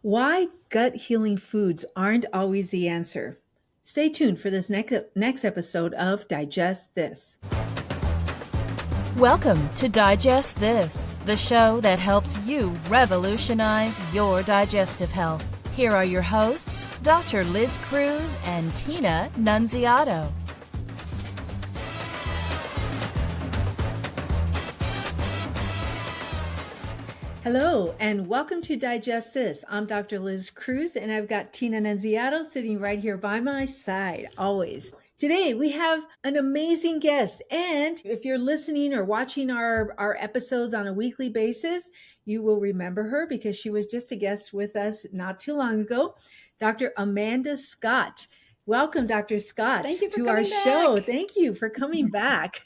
Why gut healing foods aren't always the answer. Stay tuned for this next episode of Digest This. Welcome to Digest This, the show that helps you revolutionize your digestive health. Here are your hosts, Dr. Liz Cruz and Tina Nunziato. Hello, and welcome to Digest This. I'm Dr. Liz Cruz, and I've got Tina Nunziato sitting right here by my side, always. Today, we have an amazing guest, and if you're listening or watching our episodes on a weekly basis, you will remember her because she was just a guest with us not too long ago, Dr. Amanda Scott. Welcome, Dr. Scott, Thank you for to our coming show. back. Thank you for coming back.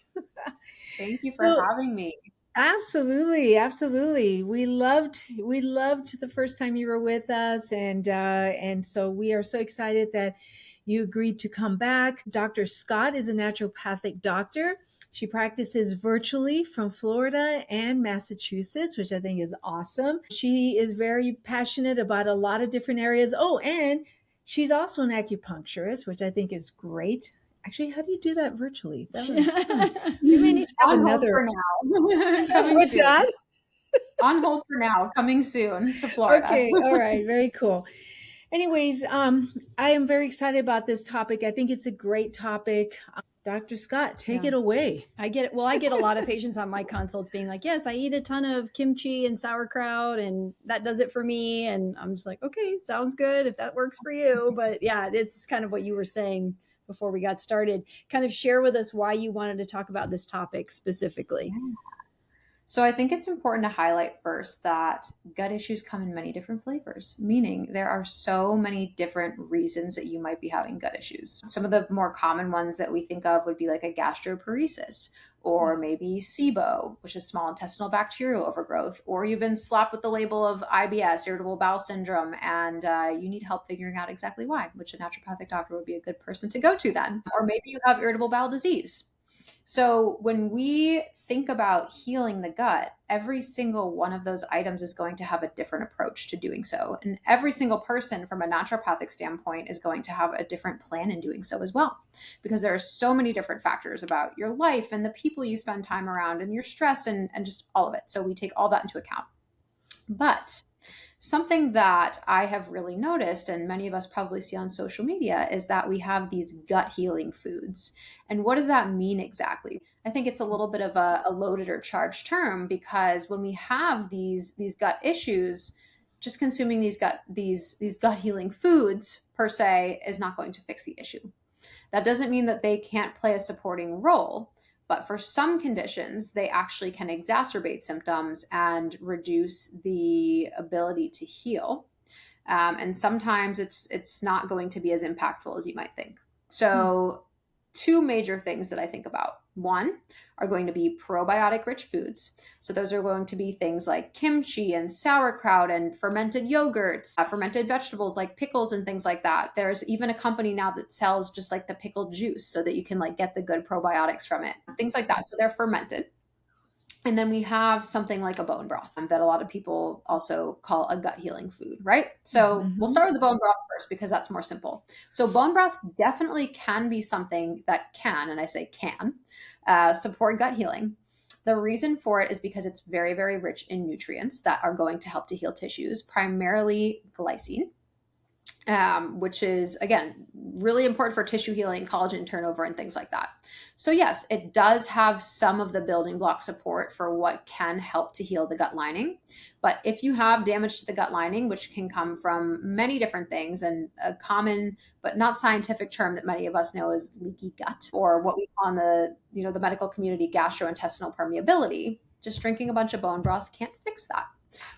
Thank you for having me. Absolutely. We loved the first time you were with us, and so we are so excited that you agreed to come back. Dr. Scott is a naturopathic doctor. She practices virtually from Florida and Massachusetts, which I think is awesome. She is very passionate about a lot of different areas. Oh, and she's also an acupuncturist, which I think is great. Actually, how do you do that virtually? We may need to have another. What's soon. That? On hold for now. Coming soon to Florida. Okay. All right. Very cool. Anyways, I am very excited about this topic. I think it's a great topic. Dr. Scott, take it away. I get a lot of patients on my consults being like, yes, I eat a ton of kimchi and sauerkraut and that does it for me. And I'm just like, okay, sounds good if that works for you. But yeah, it's kind of what you were saying before we got started. Kind of share with us why you wanted to talk about this topic specifically. So I think it's important to highlight first that gut issues come in many different flavors, meaning there are so many different reasons that you might be having gut issues. Some of the more common ones that we think of would be like a gastroparesis, or maybe SIBO, which is small intestinal bacterial overgrowth, or you've been slapped with the label of IBS, irritable bowel syndrome, and you need help figuring out exactly why, which a naturopathic doctor would be a good person to go to then. Or maybe you have irritable bowel disease. So when we think about healing the gut, every single one of those items is going to have a different approach to doing so. And every single person from a naturopathic standpoint is going to have a different plan in doing so as well, because there are so many different factors about your life and the people you spend time around and your stress and just all of it. So we take all that into account. But something that I have really noticed, and many of us probably see on social media, is that we have these gut healing foods. And what does that mean exactly? I think it's a little bit of a loaded or charged term, because when we have these gut issues, just consuming these gut healing foods per se is not going to fix the issue. That doesn't mean that they can't play a supporting role. But for some conditions, they actually can exacerbate symptoms and reduce the ability to heal. And sometimes it's not going to be as impactful as you might think. So two major things that I think about. One are going to be probiotic-rich foods. So those are going to be things like kimchi and sauerkraut and fermented yogurts, fermented vegetables like pickles and things like that. There's even a company now that sells just like the pickled juice so that you can like get the good probiotics from it, things like that. So they're fermented. And then we have something like a bone broth that a lot of people also call a gut healing food, right? So we'll start with the bone broth first because that's more simple. So bone broth definitely can be something that can, and I say can, support gut healing. The reason for it is because it's very, very rich in nutrients that are going to help to heal tissues, primarily glycine. Which is, again, really important for tissue healing, collagen turnover, and things like that. So yes, it does have some of the building block support for what can help to heal the gut lining. But if you have damage to the gut lining, which can come from many different things, and a common but not scientific term that many of us know is leaky gut, or what we call in the medical community gastrointestinal permeability, just drinking a bunch of bone broth can't fix that.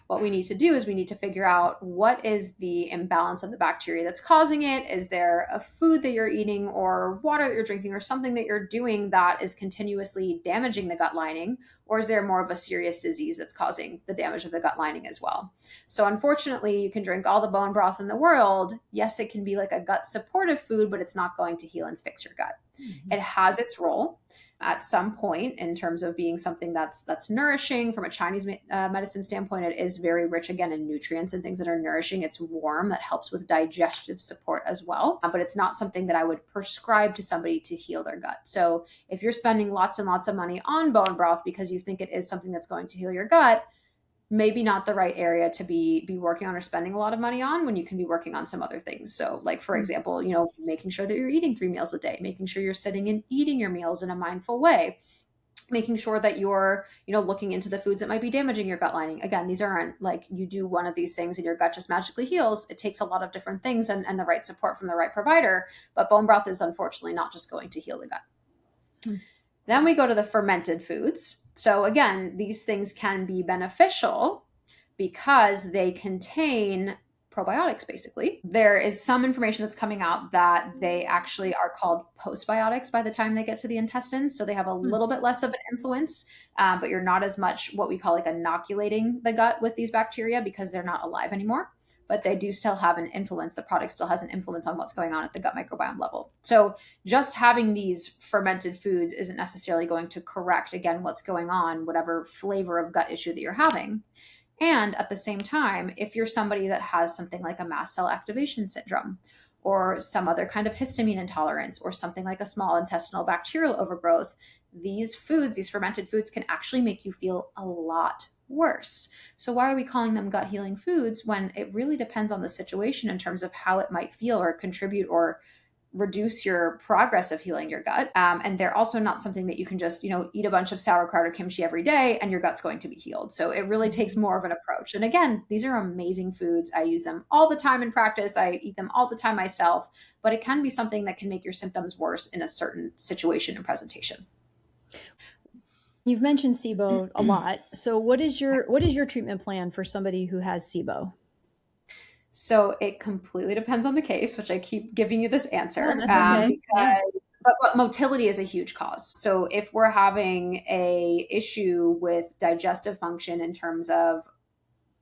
What we need to do is we need to figure out what is the imbalance of the bacteria that's causing it. Is there a food that you're eating or water that you're drinking or something that you're doing that is continuously damaging the gut lining or is there more of a serious disease that's causing the damage of the gut lining as well? So unfortunately, you can drink all the bone broth in the world. Yes, it can be like a gut supportive food, but it's not going to heal and fix your gut. Mm-hmm. It has its role at some point in terms of being something that's nourishing. From a Chinese medicine standpoint, it is very rich again in nutrients and things that are nourishing. It's warm, that helps with digestive support as well, but it's not something that I would prescribe to somebody to heal their gut. So if you're spending lots and lots of money on bone broth because you think it is something that's going to heal your gut, maybe not the right area to be working on or spending a lot of money on, when you can be working on some other things. So like, for example, making sure that you're eating 3 meals a day, making sure you're sitting and eating your meals in a mindful way, making sure that you're, looking into the foods that might be damaging your gut lining. Again, these aren't like you do one of these things and your gut just magically heals. It takes a lot of different things and the right support from the right provider. But bone broth is unfortunately not just going to heal the gut. Then we go to the fermented foods. So again, these things can be beneficial because they contain probiotics, basically. There is some information that's coming out that they actually are called postbiotics by the time they get to the intestines. So they have a little bit less of an influence, but you're not as much what we call like inoculating the gut with these bacteria because they're not alive anymore. But they do still have an influence. The product still has an influence on what's going on at the gut microbiome level. So just having these fermented foods isn't necessarily going to correct, again, what's going on, whatever flavor of gut issue that you're having. And at the same time, if you're somebody that has something like a mast cell activation syndrome or some other kind of histamine intolerance or something like a small intestinal bacterial overgrowth, these foods, these fermented foods, can actually make you feel a lot worse. So why are we calling them gut healing foods when it really depends on the situation in terms of how it might feel or contribute or reduce your progress of healing your gut? And they're also not something that you can just, eat a bunch of sauerkraut or kimchi every day and your gut's going to be healed. So it really takes more of an approach. And again, these are amazing foods. I use them all the time in practice. I eat them all the time myself, but it can be something that can make your symptoms worse in a certain situation and presentation. You've mentioned SIBO a lot. So what is your treatment plan for somebody who has SIBO? So it completely depends on the case, which I keep giving you this answer okay. but motility is a huge cause. So if we're having a issue with digestive function in terms of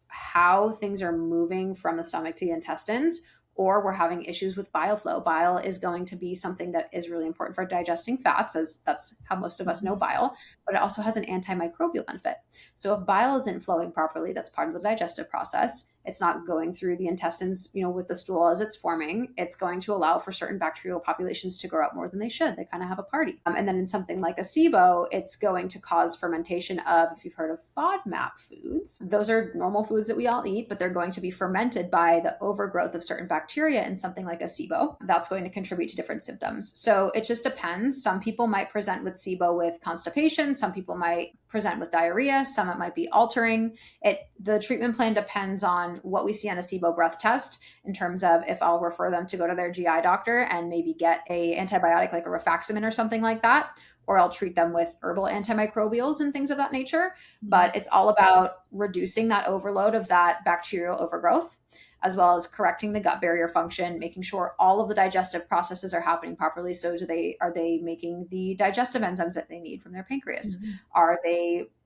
how things are moving from the stomach to the intestines, or we're having issues with bile flow. Bile is going to be something that is really important for digesting fats, as that's how most of us know bile, but it also has an antimicrobial benefit. So if bile isn't flowing properly, that's part of the digestive process. It's not going through the intestines, with the stool as it's forming. It's going to allow for certain bacterial populations to grow up more than they should. They kind of have a party. And then in something like a SIBO, it's going to cause fermentation of, if you've heard of FODMAP foods, those are normal foods that we all eat, but they're going to be fermented by the overgrowth of certain bacteria in something like a SIBO. That's going to contribute to different symptoms. So it just depends. Some people might present with SIBO with constipation. Some people might present with diarrhea. Some it might be altering. The treatment plan depends on what we see on a SIBO breath test in terms of if I'll refer them to go to their GI doctor and maybe get a antibiotic like a rifaximin or something like that, or I'll treat them with herbal antimicrobials and things of that nature. But it's all about reducing that overload of that bacterial overgrowth, as well as correcting the gut barrier function, making sure all of the digestive processes are happening properly. So are they making the digestive enzymes that they need from their pancreas?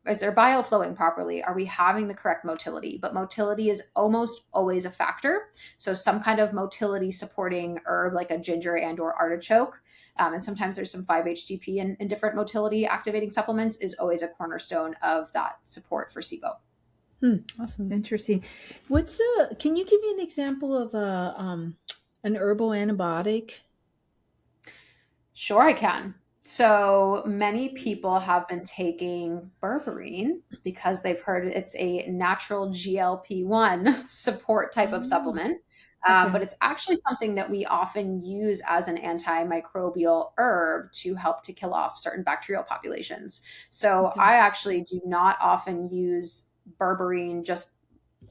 Is their bile flowing properly? Are we having the correct motility? But motility is almost always a factor. So some kind of motility supporting herb like a ginger and or artichoke, and sometimes there's some 5-HTP in different motility activating supplements, is always a cornerstone of that support for SIBO. Awesome. Interesting. Can you give me an example of an herbal antibiotic? Sure, I can. So many people have been taking berberine because they've heard it's a natural GLP-1 support type of supplement. But it's actually something that we often use as an antimicrobial herb to help to kill off certain bacterial populations. So I actually do not often use berberine just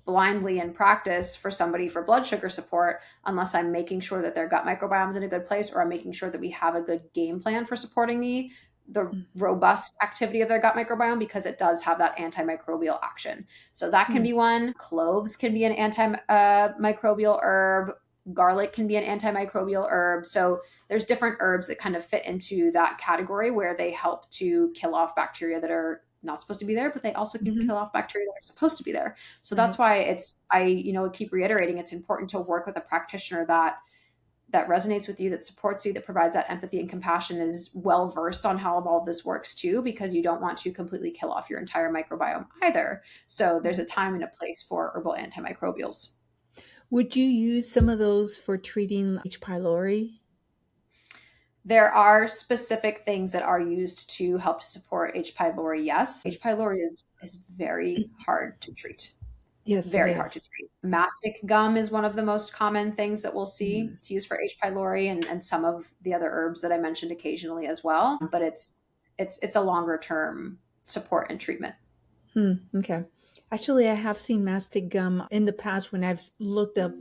blindly in practice for somebody for blood sugar support unless I'm making sure that their gut microbiome is in a good place, or I'm making sure that we have a good game plan for supporting the robust activity of their gut microbiome, because it does have that antimicrobial action. So that can be one. Cloves can be an antimicrobial herb. Garlic can be an antimicrobial herb. So there's different herbs that kind of fit into that category where they help to kill off bacteria that are not supposed to be there, but they also can kill off bacteria that are supposed to be there. So that's why I keep reiterating, it's important to work with a practitioner that resonates with you, that supports you, that provides that empathy and compassion, is well versed on how all of this works too, because you don't want to completely kill off your entire microbiome either. So there's a time and a place for herbal antimicrobials. Would you use some of those for treating H. pylori? There are specific things that are used to help to support H. pylori, yes. H. pylori is very hard to treat. Yes, very hard to treat. Mastic gum is one of the most common things that we'll see. It's used for H. pylori and some of the other herbs that I mentioned occasionally as well. But it's a longer term support and treatment. Okay. Actually, I have seen mastic gum in the past when I've looked up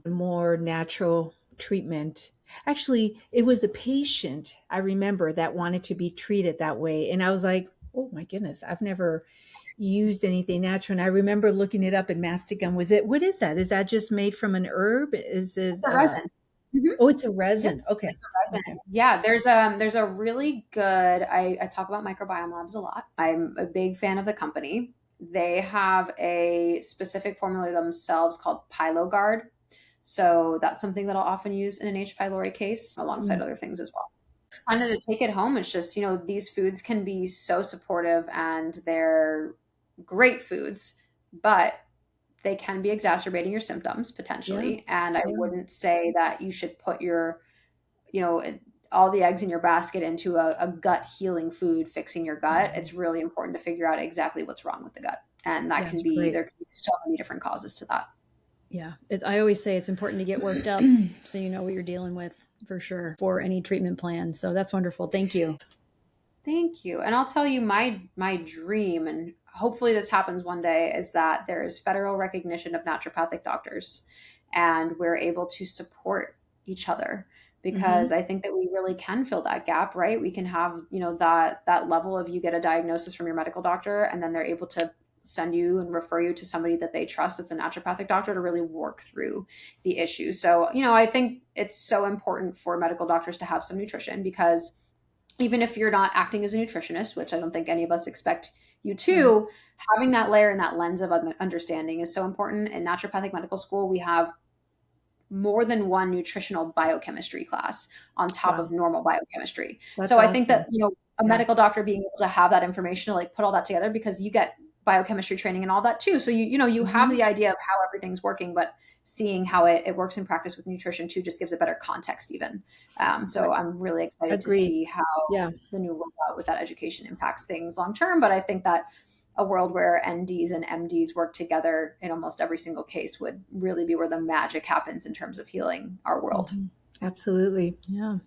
more natural treatment. Actually, it was a patient, I remember, that wanted to be treated that way. And I was like, oh my goodness, I've never used anything natural. And I remember looking it up, and mastic gum, what is that? Is that just made from an herb? Is it it's a resin? Oh, it's a resin. Yep, okay. It's a resin. Okay. Yeah, there's a really good, I talk about Microbiome Labs a lot. I'm a big fan of the company. They have a specific formula themselves called PyloGuard. So that's something that I'll often use in an H. pylori case alongside other things as well. It's kind of to take it home. It's just, these foods can be so supportive and they're great foods, but they can be exacerbating your symptoms potentially. Yeah. And I wouldn't say that you should put your, all the eggs in your basket into a gut healing food, fixing your gut. It's really important to figure out exactly what's wrong with the gut. And that can be, there can be so many different causes to that. Yeah. I always say it's important to get worked up so you know what you're dealing with for sure for any treatment plan. So that's wonderful. Thank you. Thank you. And I'll tell you my dream, and hopefully this happens one day, is that there is federal recognition of naturopathic doctors and we're able to support each other, because I think that we really can fill that gap, right? We can have, that level of, you get a diagnosis from your medical doctor and then they're able to send you and refer you to somebody that they trust that's a naturopathic doctor to really work through the issue. So, I think it's so important for medical doctors to have some nutrition, because even if you're not acting as a nutritionist, which I don't think any of us expect you to, having that layer and that lens of understanding is so important. In naturopathic medical school, we have more than one nutritional biochemistry class on top of normal biochemistry. That's so awesome. I think that, a medical doctor being able to have that information to put all that together, because you get biochemistry training and all that too. So you have the idea of how everything's working, but seeing how it works in practice with nutrition too just gives a better context even. So I'm really excited to see how the new rollout with that education impacts things long term. But I think that a world where NDs and MDs work together in almost every single case would really be where the magic happens in terms of healing our world. Absolutely. Yeah.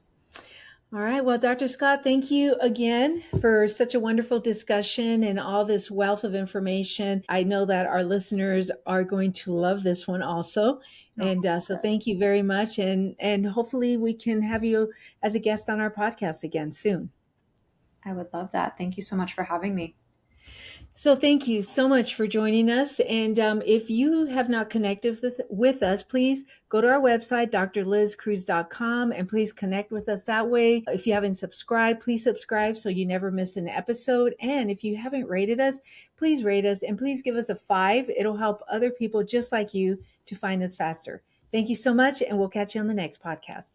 All right. Well, Dr. Scott, thank you again for such a wonderful discussion and all this wealth of information. I know that our listeners are going to love this one also. And so thank you very much. And hopefully we can have you as a guest on our podcast again soon. I would love that. Thank you so much for having me. So thank you so much for joining us. And if you have not connected with us, please go to our website, drlizcruz.com, and please connect with us that way. If you haven't subscribed, please subscribe so you never miss an episode. And if you haven't rated us, please rate us and please give us a 5. It'll help other people just like you to find us faster. Thank you so much, and we'll catch you on the next podcast.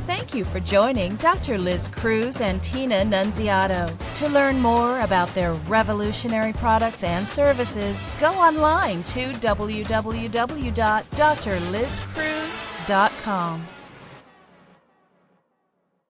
Thank you for joining Dr. Liz Cruz and Tina Nunziato. To learn more about their revolutionary products and services, go online to www.drlizcruz.com.